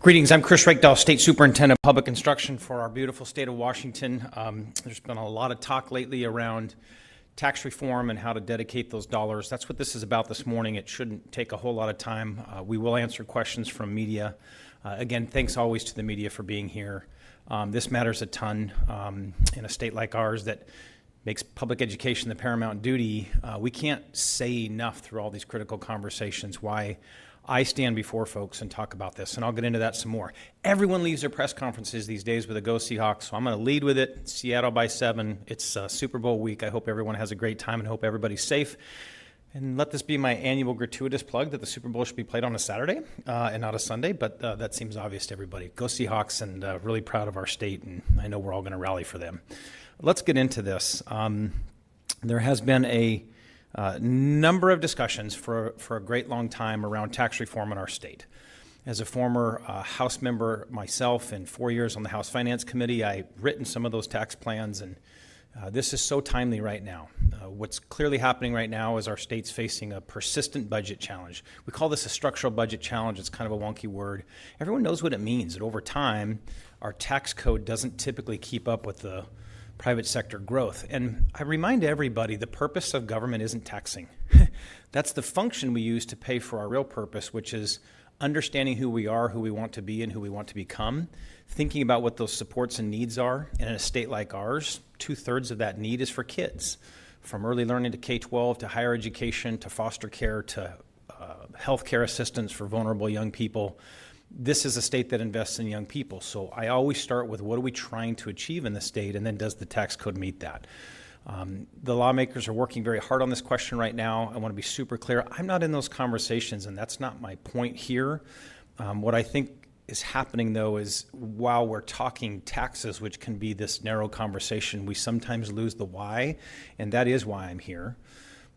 Greetings, I'm Chris Reykdal, State Superintendent of Public Instruction for our beautiful state of Washington. There's been a lot of talk lately around tax reform and how to dedicate those dollars. That's what this is about this morning. It shouldn't take a whole lot of time. We will answer questions from media. Again, thanks always to the media for being here. This matters a ton in a state like ours that makes public education the paramount duty. We can't say enough through all these critical conversations why I stand before folks and talk about this, and I'll get into that some more. Everyone leaves their press conferences these days with a Go Seahawks, so I'm going to lead with it. Seattle by 7. It's Super Bowl week. I hope everyone has a great time and hope everybody's safe. And let this be my annual gratuitous plug that the Super Bowl should be played on a Saturday and not a Sunday, but that seems obvious to everybody. Go Seahawks, and really proud of our state, and I know we're all going to rally for them. Let's get into this. There has been a number of discussions for a great long time around tax reform in our state. As a former House member myself and 4 years on the House Finance Committee, I've written some of those tax plans, and this is so timely right now. What's clearly happening right now is our state's facing a persistent budget challenge. We call this a structural budget challenge. It's kind of a wonky word. Everyone knows what it means, that over time, our tax code doesn't typically keep up with the private sector growth. And I remind everybody the purpose of government isn't taxing. That's the function we use to pay for our real purpose, which is understanding who we are, who we want to be, and who we want to become, thinking about what those supports and needs are. And in a state like ours, 2/3 of that need is for kids, from early learning to K-12 to higher education to foster care to healthcare assistance for vulnerable young people. This is a state that invests in young people. So I always start with what are we trying to achieve in the state, and then does the tax code meet that? The lawmakers are working very hard on this question right now. I want to be super clear. I'm not in those conversations, and that's not my point here. What I think is happening, though, is while we're talking taxes, which can be this narrow conversation, we sometimes lose the why, and that is why I'm here.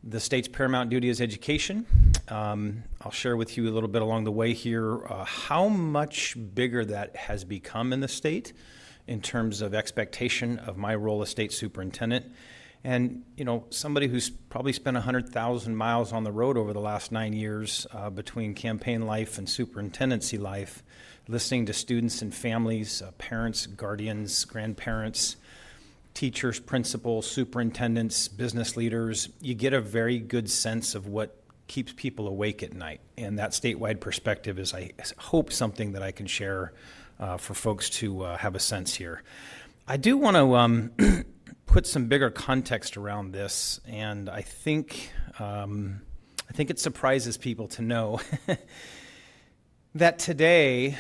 The state's paramount duty is education. I'll share with you a little bit along the way here how much bigger that has become in the state in terms of expectation of my role as state superintendent. And, you know, somebody who's probably spent 100,000 miles on the road over the last 9 years between campaign life and superintendency life, listening to students and families, parents, guardians, grandparents, teachers, principals, superintendents, business leaders, you get a very good sense of what keeps people awake at night. And that statewide perspective is, I hope, something that I can share for folks to have a sense here. I do want to put some bigger context around this, and I think it surprises people to know that today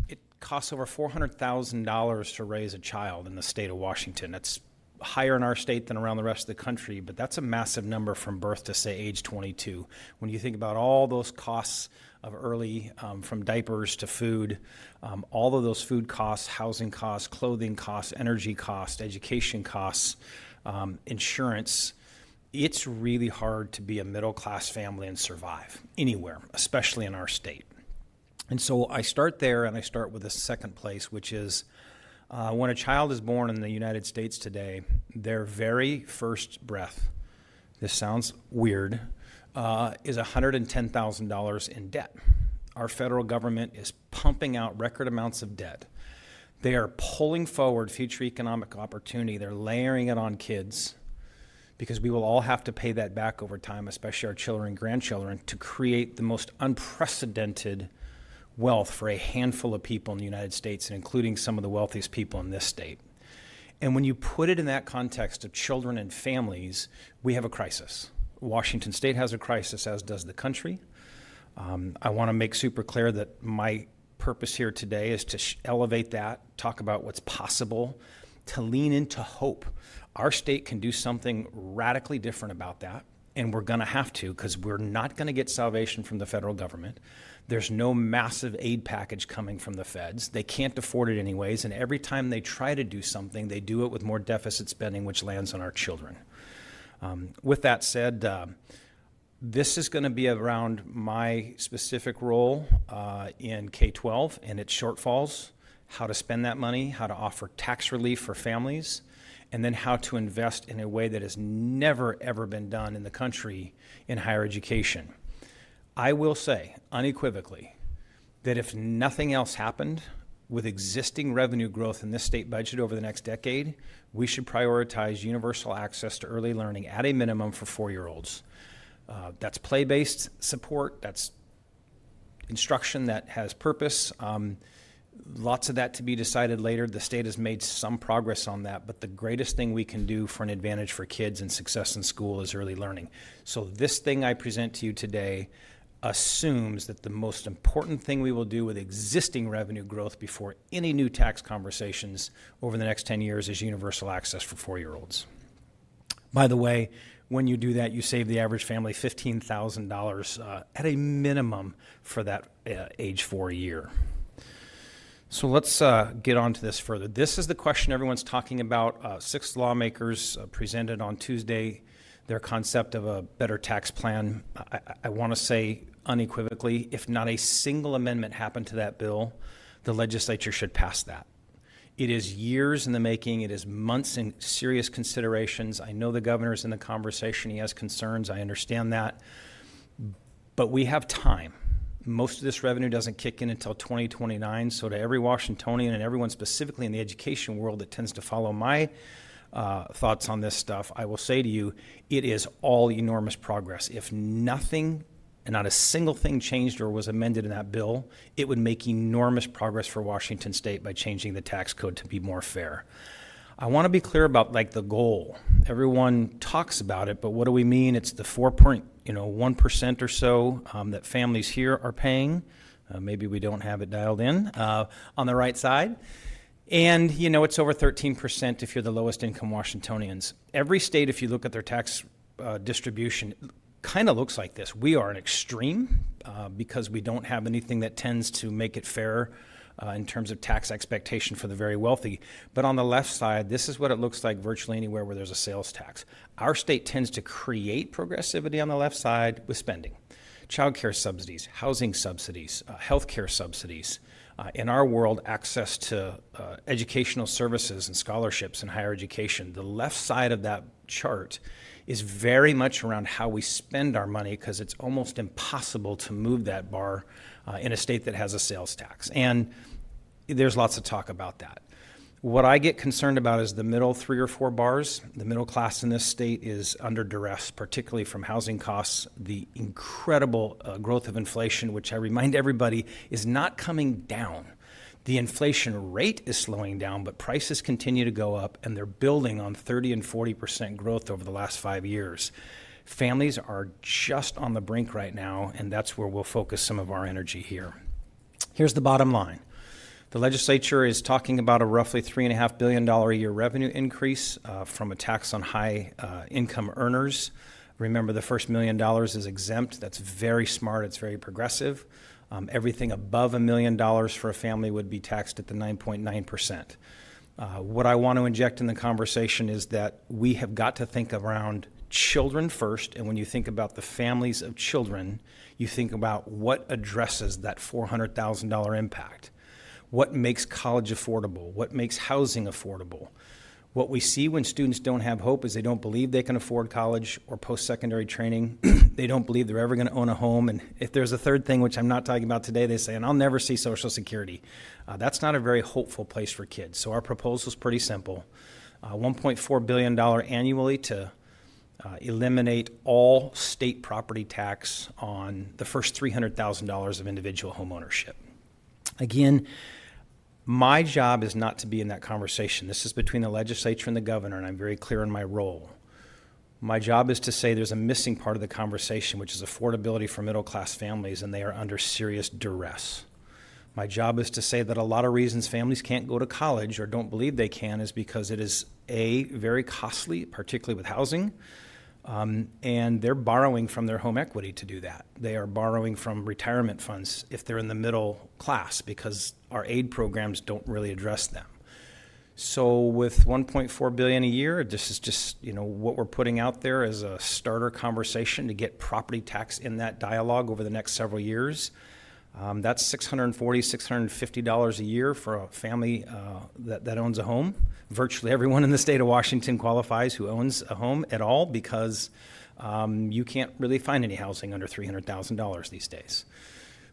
it costs over $400,000 to raise a child in the state of Washington. That's higher in our state than around the rest of the country, but that's a massive number from birth to, say, age 22. When you think about all those costs of early, from diapers to food, all of those food costs, housing costs, clothing costs, energy costs, education costs, insurance, it's really hard to be a middle-class family and survive anywhere, especially in our state. And so I start there, and I start with the second place, which is when a child is born in the United States today, their very first breath, this sounds weird, is $110,000 in debt. Our federal government is pumping out record amounts of debt. They are pulling forward future economic opportunity. They're layering it on kids because we will all have to pay that back over time, especially our children and grandchildren, to create the most unprecedented wealth for a handful of people in the United States, and including some of the wealthiest people in this state. And when you put it in that context of children and families, we have a crisis. Washington State has a crisis, as does the country. I want to make super clear that my purpose here today is to elevate that, talk about what's possible, to lean into hope. Our state can do something radically different about that, and we're going to have to, because we're not going to get salvation from the federal government. There's no massive aid package coming from the feds. They can't afford it anyways, and every time they try to do something, they do it with more deficit spending, which lands on our children. With that said, this is going to be around my specific role in K-12 and its shortfalls, how to spend that money, how to offer tax relief for families, and then how to invest in a way that has never, ever been done in the country in higher education. I will say unequivocally that if nothing else happened, with existing revenue growth in this state budget over the next decade, we should prioritize universal access to early learning at a minimum for 4-year-olds. That's play-based support, that's instruction that has purpose. Lots of that to be decided later. The state has made some progress on that, but the greatest thing we can do for an advantage for kids and success in school is early learning. So this thing I present to you today assumes that the most important thing we will do with existing revenue growth before any new tax conversations over the next 10 years is universal access for 4-year-olds. By the way, when you do that, you save the average family $15,000 at a minimum for that age 4 year. So let's get on to this further. This is the question everyone's talking about. 6 lawmakers presented on Tuesday their concept of a better tax plan. I want to say unequivocally, if not a single amendment happened to that bill, the legislature should pass that. It is years in the making. It is months in serious considerations. I know the governor's in the conversation. He has concerns. I understand that. But we have time. Most of this revenue doesn't kick in until 2029. So to every Washingtonian and everyone specifically in the education world that tends to follow my thoughts on this stuff, I will say to you, it is all enormous progress. If nothing and not a single thing changed or was amended in that bill, it would make enormous progress for Washington State by changing the tax code to be more fair. I want to be clear about the goal. Everyone talks about it, but what do we mean? It's the 4.1% or so that families here are paying. Maybe we don't have it dialed in on the right side. And, it's over 13% if you're the lowest income Washingtonians. Every state, if you look at their tax distribution, kind of looks like this. We are an extreme because we don't have anything that tends to make it fair in terms of tax expectation for the very wealthy. But on the left side, this is what it looks like virtually anywhere where there's a sales tax. Our state tends to create progressivity on the left side with spending. Child care subsidies, housing subsidies, health care subsidies. In our world, access to educational services and scholarships in higher education. The left side of that chart is very much around how we spend our money because it's almost impossible to move that bar in a state that has a sales tax. And there's lots of talk about that. What I get concerned about is the middle 3 or 4 bars. The middle class in this state is under duress, particularly from housing costs, the incredible growth of inflation, which I remind everybody is not coming down. The inflation rate is slowing down, but prices continue to go up, and they're building on 30 and 40% growth over the last 5 years. Families are just on the brink right now, and that's where we'll focus some of our energy here. Here's the bottom line. The legislature is talking about a roughly $3.5 billion a year revenue increase from a tax on high income earners. Remember, the first $1 million is exempt. That's very smart. It's very progressive. Everything above $1 million for a family would be taxed at the 9.9%. What I want to inject in the conversation is that we have got to think around children first, and when you think about the families of children, you think about what addresses that $400,000 impact. What makes college affordable? What makes housing affordable? What we see when students don't have hope is they don't believe they can afford college or post-secondary training. They don't believe they're ever going to own a home. And if there's a third thing, which I'm not talking about today, they say, and I'll never see Social Security. That's not a very hopeful place for kids. So our proposal is pretty simple. $1.4 billion annually to eliminate all state property tax on the first $300,000 of individual home ownership. Again, my job is not to be in that conversation. This is between the legislature and the governor, and I'm very clear in my role. My job is to say there's a missing part of the conversation, which is affordability for middle-class families, and they are under serious duress. My job is to say that a lot of reasons families can't go to college or don't believe they can is because it is, A, very costly, particularly with housing, and they're borrowing from their home equity to do that. They are borrowing from retirement funds if they're in the middle class because our aid programs don't really address them. So with $1.4 billion a year, this is just what we're putting out there as a starter conversation to get property tax in that dialogue over the next several years. That's $640, $650 a year for a family that owns a home. Virtually everyone in the state of Washington qualifies who owns a home at all because you can't really find any housing under $300,000 these days.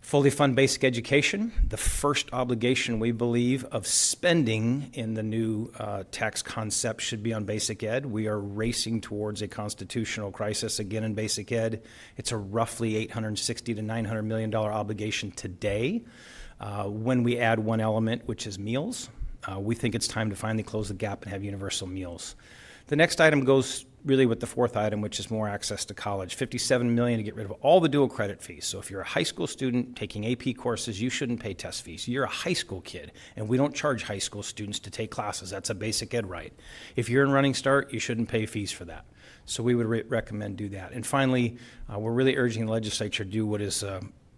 Fully fund basic education, the first obligation, we believe, of spending in the new tax concept should be on basic ed. We are racing towards a constitutional crisis again in basic ed. It's a roughly $860 to $900 million obligation today. When we add one element, which is meals, we think it's time to finally close the gap and have universal meals. The next item goes really with the fourth item, which is more access to college. $57 million to get rid of all the dual credit fees. So if you're a high school student taking AP courses, you shouldn't pay test fees. You're a high school kid, and we don't charge high school students to take classes. That's a basic ed right. If you're in Running Start, you shouldn't pay fees for that. So we would recommend do that. And finally, we're really urging the legislature to do what is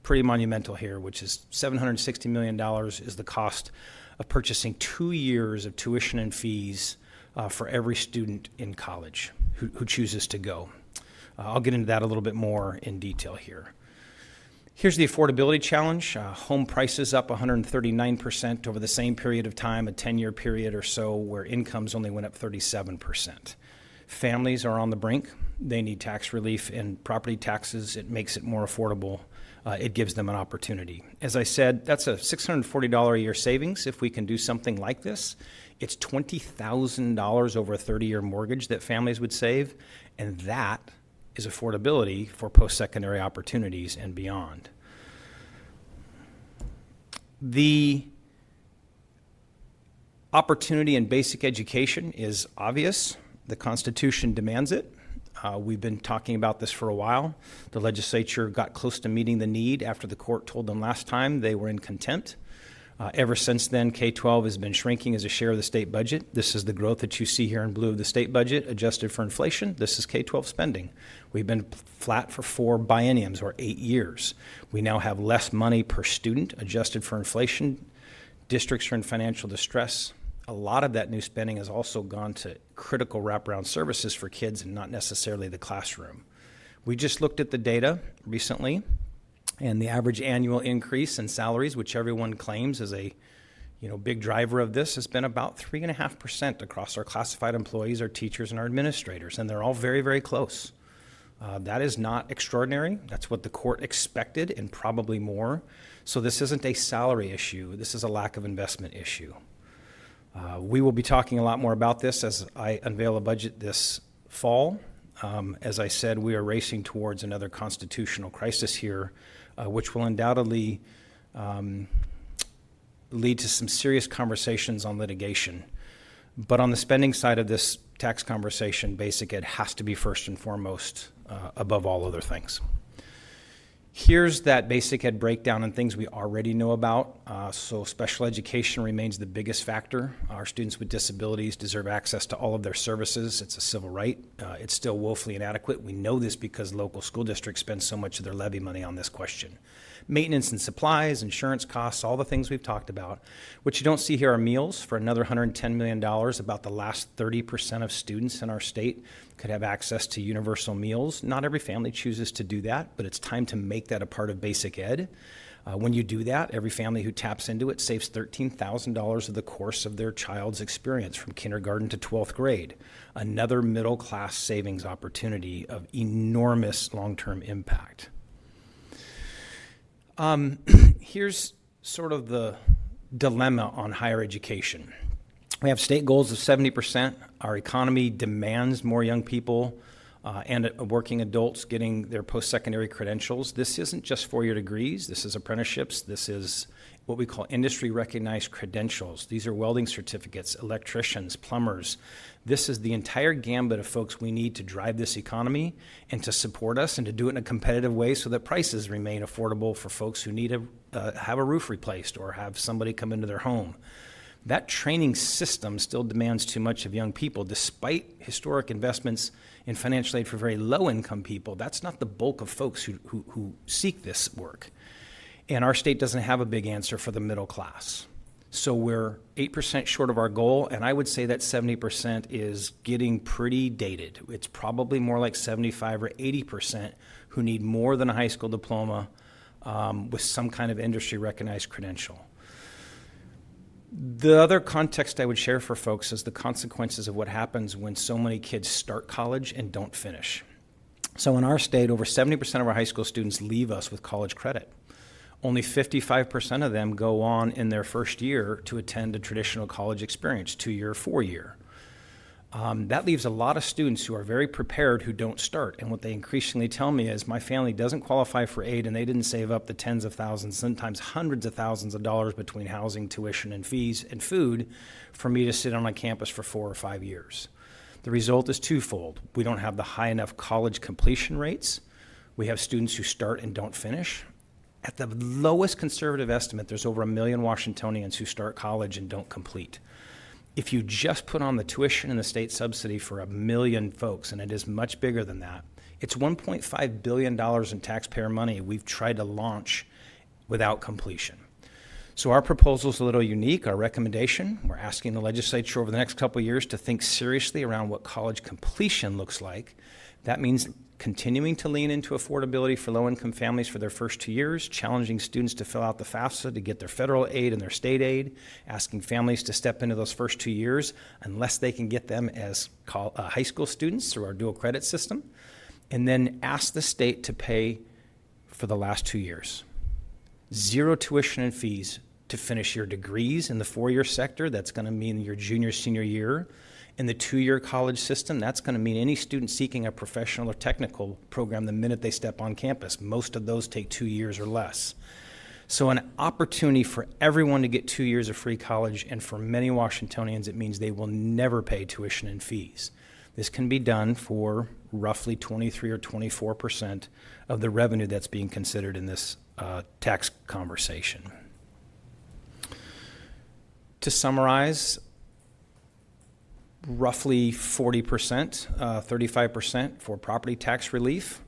pretty monumental here, which is $760 million is the cost of purchasing 2 years of tuition and fees for every student in college who chooses to go. I'll get into that a little bit more in detail here. Here's the affordability challenge. Home prices up 139% over the same period of time, a 10-year period or so, where incomes only went up 37%. Families are on the brink. They need tax relief, and property taxes, it makes it more affordable. It gives them an opportunity. As I said, that's a $640 a year savings if we can do something like this. It's $20,000 over a 30-year mortgage that families would save, and that is affordability for post-secondary opportunities and beyond. The opportunity in basic education is obvious. The Constitution demands it. We've been talking about this for a while. The legislature got close to meeting the need after the court told them last time they were in contempt. Ever since then, K-12 has been shrinking as a share of the state budget. This is the growth that you see here in blue of the state budget, adjusted for inflation. This is K-12 spending. We've been flat for 4 bienniums, or 8 years. We now have less money per student, adjusted for inflation. Districts are in financial distress. A lot of that new spending has also gone to critical wraparound services for kids and not necessarily the classroom. We just looked at the data recently, and the average annual increase in salaries, which everyone claims is a big driver of this, has been about 3.5% across our classified employees, our teachers, and our administrators, and they're all very, very close. That is not extraordinary. That's what the court expected and probably more. So this isn't a salary issue. This is a lack of investment issue. We will be talking a lot more about this as I unveil a budget this fall. As I said, we are racing towards another constitutional crisis here, which will undoubtedly lead to some serious conversations on litigation. But on the spending side of this tax conversation, basic ed has to be first and foremost above all other things. Here's that basic ed breakdown and things we already know about. So special education remains the biggest factor. Our students with disabilities deserve access to all of their services. It's a civil right. It's still woefully inadequate. We know this because local school districts spend so much of their levy money on this question. Maintenance and supplies, insurance costs, all the things we've talked about. What you don't see here are meals for another $110 million. About the last 30% of students in our state could have access to universal meals. Not every family chooses to do that, but it's time to make that a part of basic ed. When you do that, every family who taps into it saves $13,000 of the course of their child's experience from kindergarten to 12th grade. Another middle-class savings opportunity of enormous long-term impact. Here's sort of the dilemma on higher education. We have state goals of 70%. Our economy demands more young people and working adults getting their post-secondary credentials. This isn't just four-year degrees. This is apprenticeships. This is what we call industry-recognized credentials. These are welding certificates, electricians, plumbers. This is the entire gambit of folks we need to drive this economy and to support us and to do it in a competitive way so that prices remain affordable for folks who need to have a roof replaced or have somebody come into their home. That training system still demands too much of young people, despite historic investments in financial aid for very low-income people. That's not the bulk of folks who seek this work. And our state doesn't have a big answer for the middle class. So we're 8% short of our goal, and I would say that 70% is getting pretty dated. It's probably more like 75 or 80% who need more than a high school diploma with some kind of industry-recognized credential. The other context I would share for folks is the consequences of what happens when so many kids start college and don't finish. So in our state, over 70% of our high school students leave us with college credit. Only 55% of them go on in their first year to attend a traditional college experience, 2-year, 4-year. That leaves a lot of students who are very prepared who don't start. And what they increasingly tell me is, my family doesn't qualify for aid and they didn't save up the tens of thousands, sometimes hundreds of thousands of dollars between housing, tuition, and fees and food for me to sit on a campus for 4 or 5 years. The result is twofold. We don't have the high enough college completion rates. We have students who start and don't finish. At the lowest conservative estimate, there's over 1 million Washingtonians who start college and don't complete. If you just put on the tuition and the state subsidy for 1 million folks, and it is much bigger than that, it's $1.5 billion in taxpayer money we've tried to launch without completion. So our proposal is a little unique. Our recommendation, we're asking the legislature over the next couple of years to think seriously around what college completion looks like. That means continuing to lean into affordability for low-income families for their first 2 years, challenging students to fill out the FAFSA to get their federal aid and their state aid, asking families to step into those first 2 years unless they can get them as high school students through our dual credit system, and then ask the state to pay for the last 2 years. Zero tuition and fees to finish your degrees in the 4-year sector. That's going to mean your junior, senior year. In the 2-year college system, that's going to mean any student seeking a professional or technical program the minute they step on campus. Most of those take 2 years or less. So an opportunity for everyone to get 2 years of free college, and for many Washingtonians, it means they will never pay tuition and fees. This can be done for roughly 23 or 24% of the revenue that's being considered in this tax conversation. To summarize, roughly 40%, 35% for property tax relief.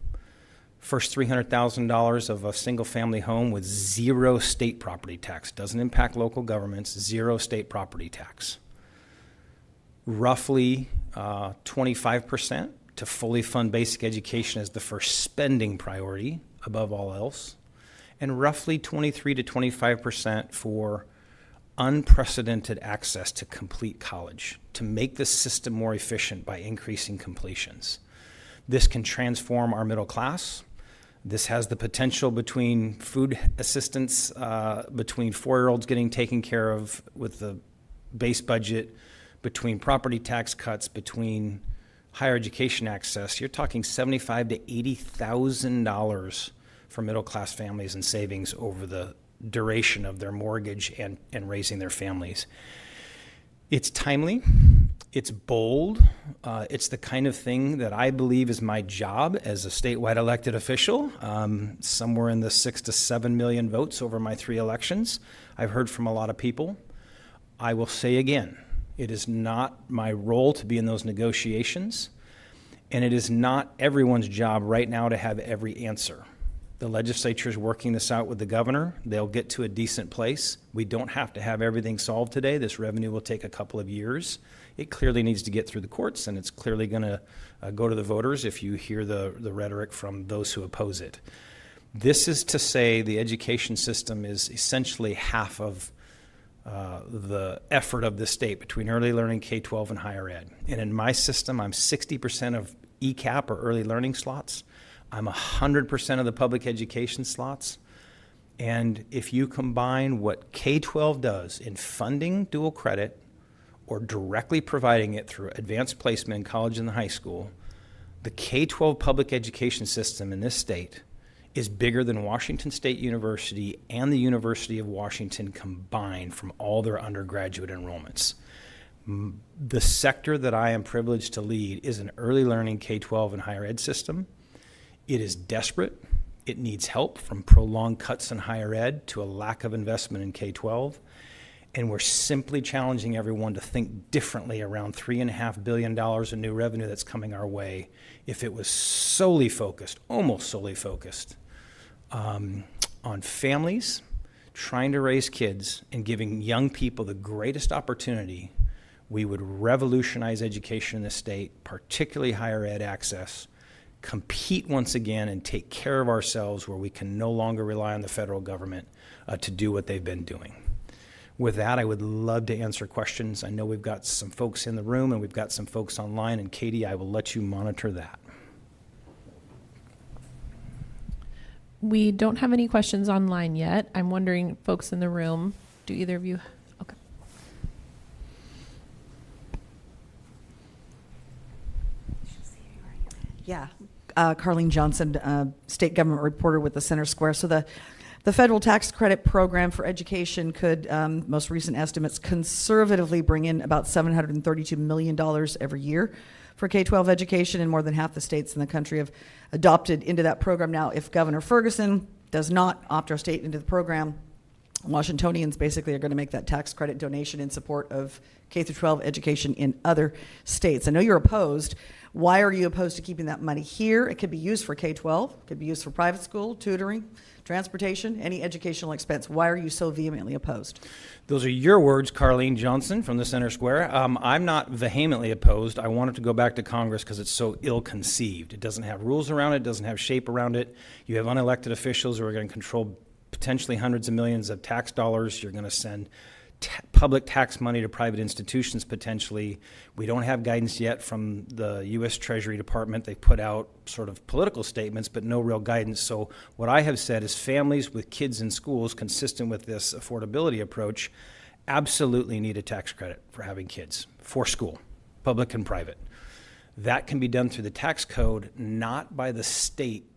First $300,000 of a single-family home with zero state property tax. Doesn't impact local governments, zero state property tax. Roughly 25% to fully fund basic education as the first spending priority above all else. And roughly 23 to 25% for unprecedented access to complete college, to make the system more efficient by increasing completions. This can transform our middle class. This has the potential, between food assistance, between 4-year-olds getting taken care of with the base budget, between property tax cuts, between higher education access. You're talking $75,000 to $80,000 for middle class families in savings over the duration of their mortgage and raising their families. It's timely, it's bold, it's the kind of thing that I believe is my job as a statewide elected official, somewhere in the 6 to 7 million votes over my 3 elections. I've heard from a lot of people. I will say again, it is not my role to be in those negotiations, and it is not everyone's job right now to have every answer. The legislature is working this out with the governor. They'll get to a decent place. We don't have to have everything solved today. This revenue will take a couple of years. It clearly needs to get through the courts, and it's clearly going to go to the voters if you hear the rhetoric from those who oppose it. This is to say the education system is essentially half of the effort of the state between early learning, K-12, and higher ed. And in my system, I'm 60% of ECAP, or early learning slots. I'm 100% of the public education slots. And if you combine what K-12 does in funding dual credit or directly providing it through advanced placement in college and the high school, the K-12 public education system in this state is bigger than Washington State University and the University of Washington combined from all their undergraduate enrollments. The sector that I am privileged to lead is an early learning K-12 and higher ed system. It is desperate. It needs help, from prolonged cuts in higher ed to a lack of investment in K-12. And we're simply challenging everyone to think differently around $3.5 billion in new revenue that's coming our way if it was solely focused, almost solely focused, on families trying to raise kids and giving young people the greatest opportunity. We would revolutionize education in this state, particularly higher ed access, compete once again, and take care of ourselves where we can no longer rely on the federal government to do what they've been doing. With that, I would love to answer questions. I know we've got some folks in the room and we've got some folks online, and Katie, I will let you monitor that. We don't have any questions online yet. I'm wondering, folks in the room, do either of you? Okay. Yeah. Carlene Johnson, state government reporter with the Center Square. So the federal tax credit program for education could, most recent estimates, conservatively bring in about $732 million every year for K-12 education, and more than half the states in the country have adopted into that program. Now, if Governor Ferguson does not opt our state into the program, Washingtonians basically are going to make that tax credit donation in support of K-12 education in other states. I know you're opposed. Why are you opposed to keeping that money here? It could be used for K-12, it could be used for private school, tutoring, transportation, any educational expense. Why are you so vehemently opposed? Those are your words, Carlene Johnson from the Center Square. I'm not vehemently opposed. I want it to go back to Congress because it's so ill-conceived. It doesn't have rules around it, doesn't have shape around it. You have unelected officials who are going to control potentially hundreds of millions of tax dollars. You're going to send public tax money to private institutions potentially. We don't have guidance yet from the U.S. Treasury Department. They put out sort of political statements, but no real guidance. So what I have said is families with kids in schools consistent with this affordability approach absolutely need a tax credit for having kids for school, public and private. That can be done through the tax code, not by the state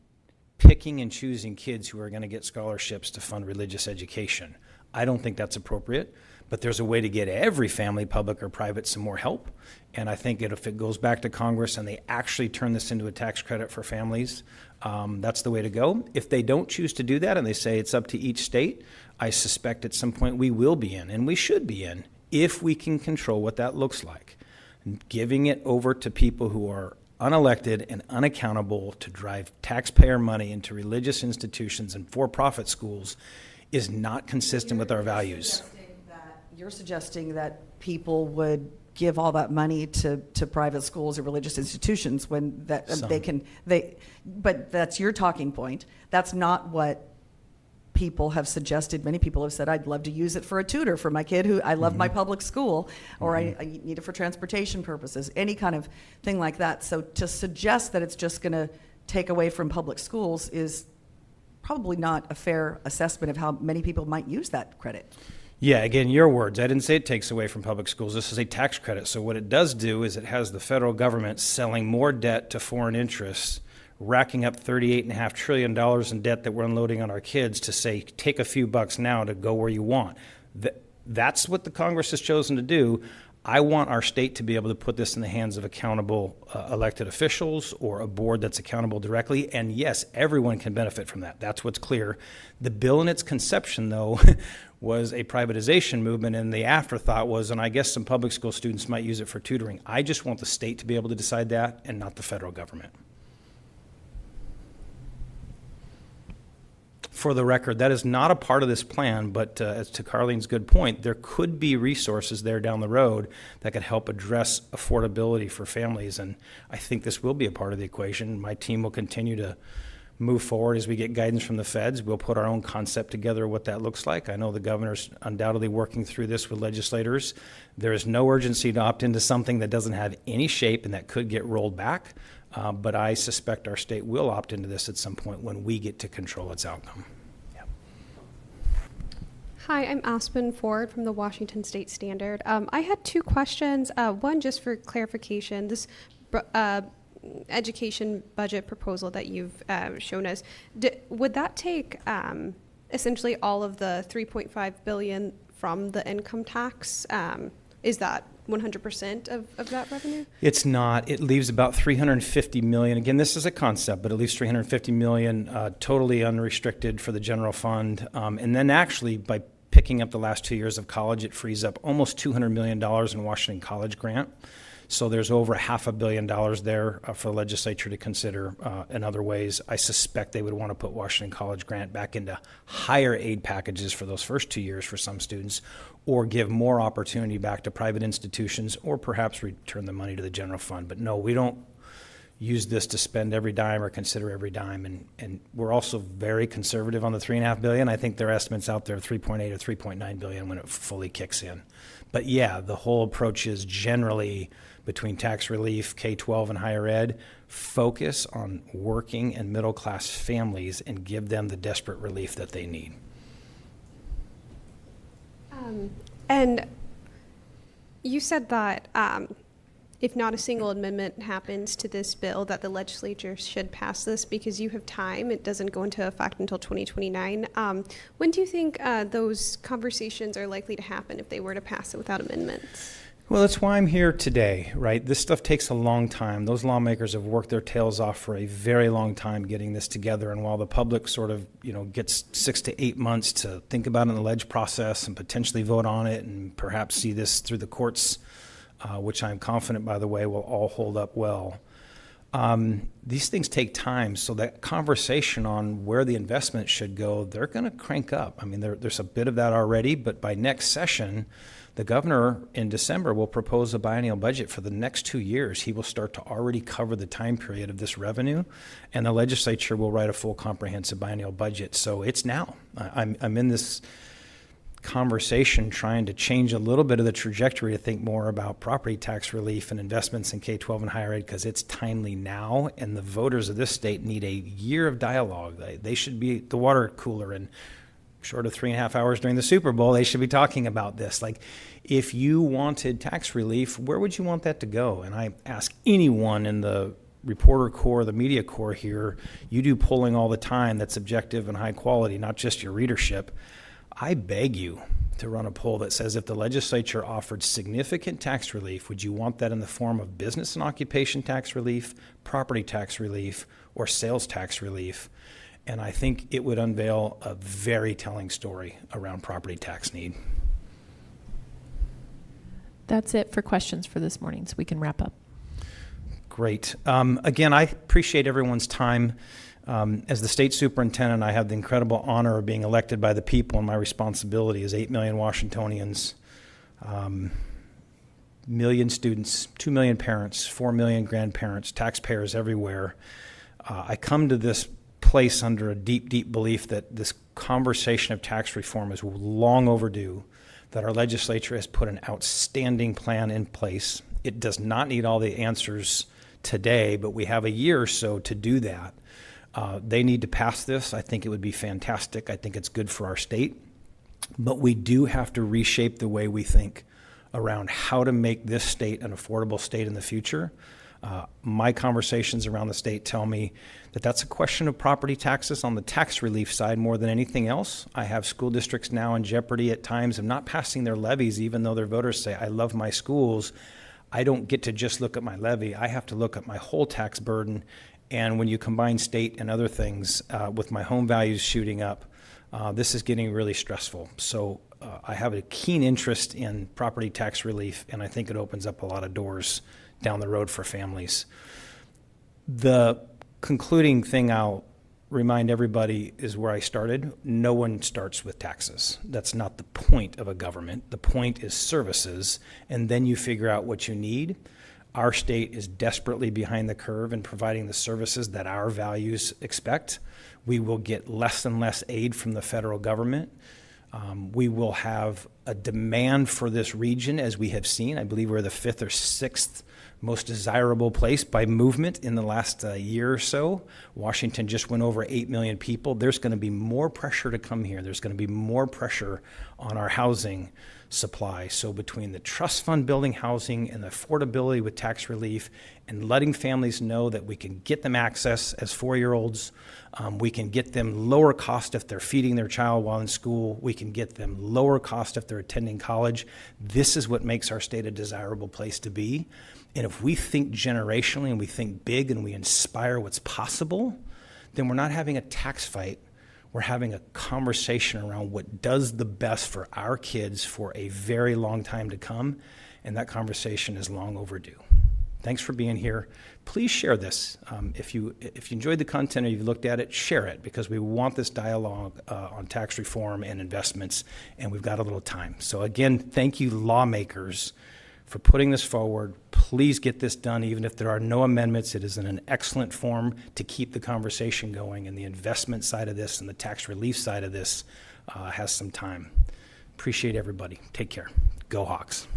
picking and choosing kids who are going to get scholarships to fund religious education. I don't think that's appropriate, but there's a way to get every family, public or private, some more help. And I think if it goes back to Congress and they actually turn this into a tax credit for families, that's the way to go. If they don't choose to do that and they say it's up to each state, I suspect at some point we will be in, and we should be in, if we can control what that looks like. Giving it over to people who are unelected and unaccountable to drive taxpayer money into religious institutions and for-profit schools is not consistent with our values. You're suggesting that people would give all that money to private schools or religious institutions when that but that's your talking point. That's not what people have suggested. Many people have said, I'd love to use it for a tutor for my kid who I love my public school, or I need it for transportation purposes, any kind of thing like that. So to suggest that it's just going to take away from public schools is probably not a fair assessment of how many people might use that credit. Yeah, again, your words. I didn't say it takes away from public schools. This is a tax credit. So what it does do is it has the federal government selling more debt to foreign interests, racking up $38.5 trillion in debt that we're unloading on our kids to say, take a few bucks now to go where you want. That's what the Congress has chosen to do. I want our state to be able to put this in the hands of accountable elected officials or a board that's accountable directly. And yes, everyone can benefit from that. That's what's clear. The bill in its conception, though, was a privatization movement, and the afterthought was, and I guess some public school students might use it for tutoring. I just want the state to be able to decide that and not the federal government. For the record, that is not a part of this plan, but as to Carlene's good point, there could be resources there down the road that could help address affordability for families, and I think this will be a part of the equation. My team will continue to move forward as we get guidance from the feds. We'll put our own concept together what that looks like. I know the governor's undoubtedly working through this with legislators. There is no urgency to opt into something that doesn't have any shape and that could get rolled back. But I suspect our state will opt into this at some point when we get to control its outcome. Yeah. Hi, I'm Aspen Ford from the Washington State Standard. I had two questions. One, just for clarification, this education budget proposal that you've shown us, would that take essentially all of the $3.5 billion from the income tax? Is that 100% of that revenue? It's not. It leaves about $350 million. Again, this is a concept, but at least $350 million totally unrestricted for the general fund. And then actually, by picking up the last 2 years of college, it frees up almost $200 million in Washington College grant. So there's over $500 million there for the legislature to consider in other ways. I suspect they would want to put Washington College grant back into higher aid packages for those first 2 years for some students, or give more opportunity back to private institutions, or perhaps return the money to the general fund. But no, we don't use this to spend every dime or consider every dime. And we're also very conservative on the $3.5 billion. I think their estimates out there are 3.8 or 3.9 billion when it fully kicks in. But yeah, the whole approach is generally between tax relief, K-12, and higher ed. Focus on working and middle-class families and give them the desperate relief that they need. And you said that if not a single amendment happens to this bill, that the legislature should pass this because you have time. It doesn't go into effect until 2029. When do you think those conversations are likely to happen if they were to pass it without amendments? Well, that's why I'm here today, right? This stuff takes a long time. Those lawmakers have worked their tails off for a very long time getting this together. And while the public sort of, gets 6 to 8 months to think about it in the ledge process and potentially vote on it and perhaps see this through the courts, which I'm confident, by the way, will all hold up well. These things take time, so that conversation on where the investment should go, they're going to crank up. I mean, there's a bit of that already, but by next session, the governor in December will propose a biennial budget for the next 2 years. He will start to already cover the time period of this revenue, and the legislature will write a full comprehensive biennial budget. So it's now. I'm in this conversation trying to change a little bit of the trajectory to think more about property tax relief and investments in K-12 and higher ed because it's timely now, and the voters of this state need a year of dialogue. They should be at the water cooler, and short of 3.5 hours during the Super Bowl, they should be talking about this. Like, if you wanted tax relief, where would you want that to go? And I ask anyone in the reporter corps, the media corps here, you do polling all the time that's objective and high quality, not just your readership. I beg you to run a poll that says if the legislature offered significant tax relief, would you want that in the form of business and occupation tax relief, property tax relief, or sales tax relief? And I think it would unveil a very telling story around property tax need. That's it for questions for this morning, so we can wrap up. Great. Again, I appreciate everyone's time. As the state superintendent, I have the incredible honor of being elected by the people, and my responsibility is 8 million Washingtonians, million students, 2 million parents, 4 million grandparents, taxpayers everywhere. I come to this place under a deep, deep belief that this conversation of tax reform is long overdue, that our legislature has put an outstanding plan in place. It does not need all the answers today, but we have a year or so to do that. They need to pass this. I think it would be fantastic. I think it's good for our state. But we do have to reshape the way we think around how to make this state an affordable state in the future. My conversations around the state tell me that that's a question of property taxes on the tax relief side more than anything else. I have school districts now in jeopardy at times of not passing their levies, even though their voters say, I love my schools. I don't get to just look at my levy. I have to look at my whole tax burden. And when you combine state and other things with my home values shooting up, this is getting really stressful. So I have a keen interest in property tax relief, and I think it opens up a lot of doors down the road for families. The concluding thing I'll remind everybody is where I started. No one starts with taxes. That's not the point of a government. The point is services, and then you figure out what you need. Our state is desperately behind the curve in providing the services that our values expect. We will get less and less aid from the federal government. We will have a demand for this region, as we have seen. I believe we're the 5th or 6th most desirable place by movement in the last year or so. Washington just went over 8 million people. There's going to be more pressure to come here. There's going to be more pressure on our housing supply. So between the trust fund building housing and the affordability with tax relief and letting families know that we can get them access as 4-year-olds, we can get them lower cost if they're feeding their child while in school, we can get them lower cost if they're attending college. This is what makes our state a desirable place to be. And if we think generationally and we think big and we inspire what's possible, then we're not having a tax fight. We're having a conversation around what does the best for our kids for a very long time to come, and that conversation is long overdue. Thanks for being here. Please share this. If you enjoyed the content or you've looked at it, share it, because we want this dialogue on tax reform and investments, and we've got a little time. So again, thank you, lawmakers, for putting this forward. Please get this done, even if there are no amendments. It is in an excellent form to keep the conversation going, and the investment side of this and the tax relief side of this has some time. Appreciate everybody. Take care. Go Hawks.